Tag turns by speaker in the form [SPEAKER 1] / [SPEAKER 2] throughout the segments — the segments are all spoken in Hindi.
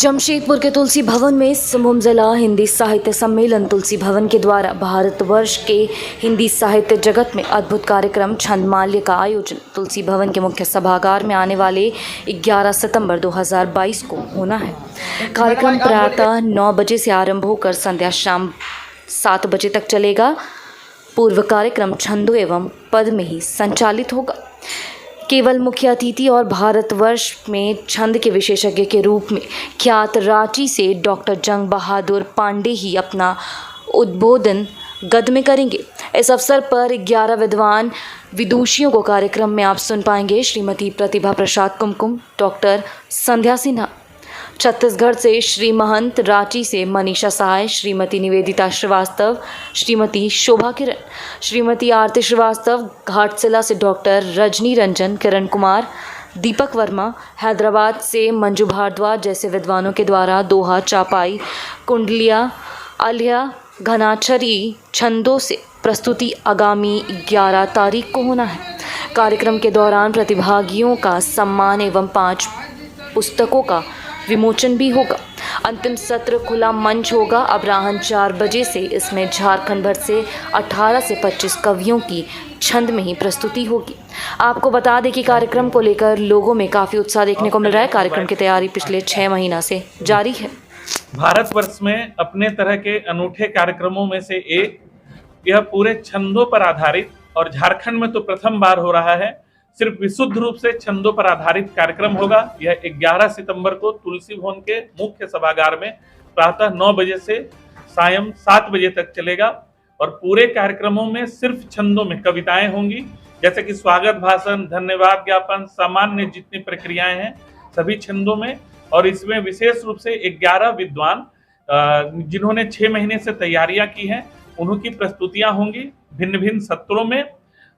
[SPEAKER 1] जमशेदपुर के तुलसी भवन में समूह जिला हिंदी साहित्य सम्मेलन तुलसी भवन के द्वारा भारतवर्ष के हिंदी साहित्य जगत में अद्भुत कार्यक्रम छंदमाल्य का आयोजन तुलसी भवन के मुख्य सभागार में आने वाले 11 सितंबर 2022 को होना है। कार्यक्रम प्रातः 9 बजे से आरंभ होकर संध्या शाम 7 बजे तक चलेगा। पूर्व कार्यक्रम छंदों एवं पद में ही संचालित होगा। केवल मुख्य अतिथि और भारतवर्ष में छंद के विशेषज्ञ के रूप में ख्यात रांची से डॉक्टर जंग बहादुर पांडे ही अपना उद्बोधन गद्य में करेंगे। इस अवसर पर 11 विद्वान विदुषियों को कार्यक्रम में आप सुन पाएंगे। श्रीमती प्रतिभा प्रसाद कुमकुम, डॉक्टर संध्या सिन्हा छत्तीसगढ़ से, श्री महंत रांची से मनीषा सहाय, श्रीमती निवेदिता श्रीवास्तव, श्रीमती शोभा किरण, श्रीमती आरती श्रीवास्तव घाटशिला से, डॉक्टर रजनी रंजन, किरण कुमार, दीपक वर्मा, हैदराबाद से मंजू भारद्वाज जैसे विद्वानों के द्वारा दोहा, चापाई, कुंडलिया, आलिया, घनाक्षरी छंदों से प्रस्तुति आगामी 11 तारीख को होना है। कार्यक्रम के दौरान प्रतिभागियों का सम्मान एवं 5 पुस्तकों का विमोचन भी होगा। अंतिम सत्र खुला मंच होगा। अपराह्न 4 बजे से इसमें झारखंड भर से 18 से 25 कवियों की छंद में ही प्रस्तुति होगी। आपको बता दें कि कार्यक्रम को लेकर लोगों में काफ़ी उत्साह देखने को मिल रहा है। कार्यक्रम की तैयारी पिछले 6 महीना से जारी है।
[SPEAKER 2] भारतवर्ष में अपने तरह के अनूठे कार्यक्रमों में से एक यह पूरे छंदों पर आधारित, और झारखंड में तो प्रथम बार हो रहा है, सिर्फ विशुद्ध रूप से छंदों पर आधारित कार्यक्रम होगा। यह 11 सितंबर को तुलसी भवन के मुख्य सभागार में प्रातः 9 बजे से सायं 7 बजे तक चलेगा। और पूरे कार्यक्रमों में सिर्फ छंदों में कविताएं होंगी, जैसे कि स्वागत भाषण, धन्यवाद ज्ञापन, सामान्य जितनी प्रक्रियाएं हैं सभी छंदों में। और इसमें विशेष रूप से 11 विद्वान जिन्होंने 6 महीने से तैयारियां की हैं, उनकी प्रस्तुतियां होंगी भिन्न भिन्न सत्रों में।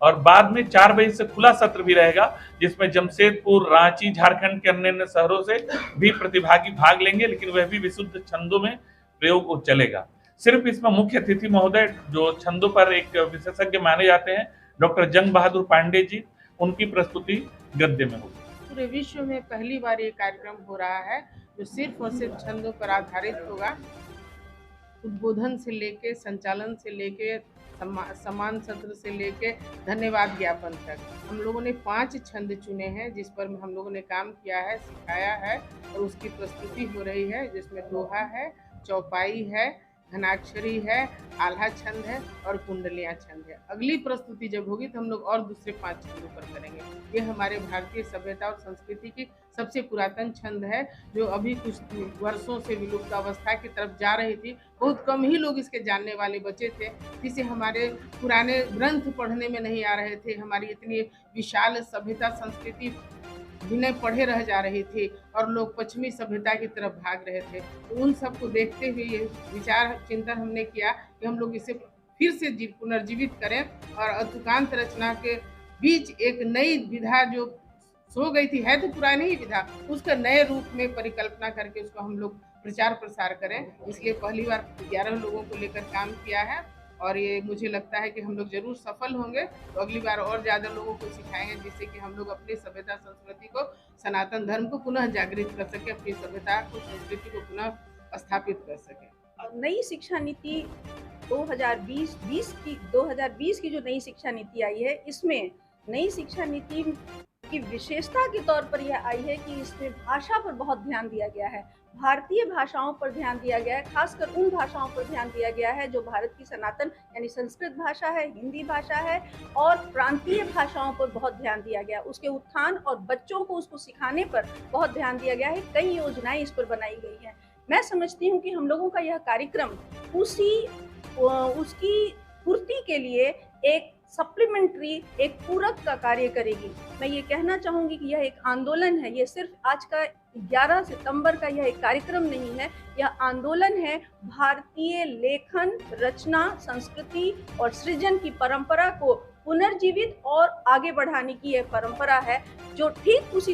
[SPEAKER 2] और बाद में 4 बजे से खुला सत्र भी रहेगा, जिसमें जमशेदपुर, रांची, झारखंड के अन्य शहरों से भी प्रतिभागी भाग लेंगे, लेकिन वह भी विशुद्ध छंदों में प्रयोग चलेगा। सिर्फ इसमें मुख्य अतिथि महोदय जो छंदों पर एक विशेषज्ञ माने जाते हैं, डॉक्टर जंग बहादुर पांडे जी, उनकी प्रस्तुति गद्य में होगी।
[SPEAKER 3] पूरे विश्व में पहली बार ये कार्यक्रम हो रहा है जो सिर्फ और सिर्फ छंदों पर आधारित होगा। उद्बोधन से लेके, संचालन से लेके, सम्मान सत्र से लेके धन्यवाद ज्ञापन तक हम लोगों ने 5 छंद चुने हैं, जिस पर हम लोगों ने काम किया है, सिखाया है और उसकी प्रस्तुति हो रही है, जिसमें दोहा है, चौपाई है, घनाक्षरी है, आल्हा छंद है और कुंडलियाँ छंद है। अगली प्रस्तुति जब होगी तो हम लोग और दूसरे 5 छंदों पर करेंगे। ये हमारे भारतीय सभ्यता और संस्कृति की सबसे पुरातन छंद है, जो अभी कुछ वर्षों से विलुप्त अवस्था की तरफ जा रही थी। बहुत कम ही लोग इसके जानने वाले बचे थे, जिसे हमारे पुराने ग्रंथ पढ़ने में नहीं आ रहे थे। हमारी इतनी विशाल सभ्यता संस्कृति बिना पढ़े रह जा रही थी और लोग पश्चिमी सभ्यता की तरफ भाग रहे थे। तो उन सबको देखते हुए ये विचार चिंतन हमने किया कि हम लोग इसे फिर से पुनर्जीवित करें और अतुकांत रचना के बीच एक नई विधा जो सो गई थी, है तो पुरानी ही विधा, उसका नए रूप में परिकल्पना करके उसको हम लोग प्रचार प्रसार करें। इसलिए पहली बार 11 लोगों को लेकर काम किया है और ये मुझे लगता है कि हम लोग जरूर सफल होंगे। तो अगली बार और ज़्यादा लोगों को सिखाएंगे, जिससे कि हम लोग अपनी सभ्यता संस्कृति को, सनातन धर्म को पुनः जागृत कर सके, अपनी सभ्यता को, संस्कृति को पुनः स्थापित कर सके।
[SPEAKER 4] नई शिक्षा नीति 2020 की जो नई शिक्षा नीति आई है, इसमें नई शिक्षा नीति की विशेषता के तौर पर यह आई है कि इसमें भाषा पर बहुत ध्यान दिया गया है। भारतीय भाषाओं पर ध्यान दिया गया है, खासकर उन भाषाओं पर ध्यान दिया गया है जो भारत की सनातन यानी संस्कृत भाषा है, हिंदी भाषा है, और प्रांतीय भाषाओं पर बहुत ध्यान दिया गया। उसके उत्थान और बच्चों को उसको सिखाने पर बहुत ध्यान दिया गया है। कई योजनाएं इस पर बनाई गई हैं। मैं समझती हूँ कि हम लोगों का यह कार्यक्रम उसकी पूर्ति के लिए एक सप्लीमेंट्री, एक पूरक का कार्य करेगी। मैं ये कहना चाहूँगी कि यह एक आंदोलन है। ये सिर्फ आज का 11 सितंबर का यह एक कार्यक्रम नहीं है, यह आंदोलन है। भारतीय लेखन, रचना, संस्कृति और सृजन की परंपरा को पुनर्जीवित और आगे बढ़ाने की यह परंपरा है, जो ठीक उसी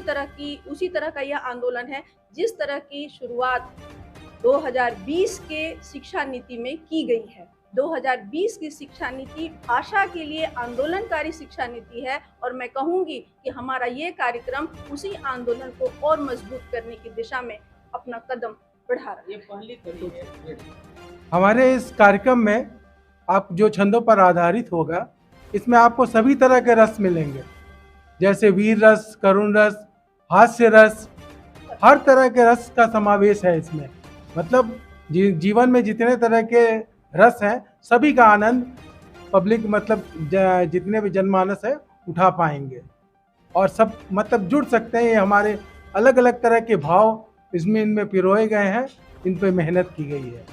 [SPEAKER 4] तरह का यह आंदोलन है जिस तरह की शुरुआत 2020 के शिक्षा नीति में की गई है। 2020 की शिक्षा नीति भाषा के लिए आंदोलनकारी शिक्षा नीति है और मैं कहूँगी कि हमारा ये कार्यक्रम उसी आंदोलन को और मजबूत करने की दिशा में अपना कदम बढ़ा रहा है।
[SPEAKER 3] ये पहली कड़ी है।
[SPEAKER 5] हमारे इस कार्यक्रम में आप जो छंदों पर आधारित होगा, इसमें आपको सभी तरह के रस मिलेंगे, जैसे वीर रस, करुण रस, हास्य रस, हर तरह के रस का समावेश है इसमें। मतलब जीवन में जितने तरह के रस हैं सभी का आनंद पब्लिक मतलब जितने भी जनमानस है उठा पाएंगे और सब मतलब जुड़ सकते हैं। ये हमारे अलग अलग तरह के भाव इसमें इनमें पिरोए गए हैं, इन पे मेहनत की गई है।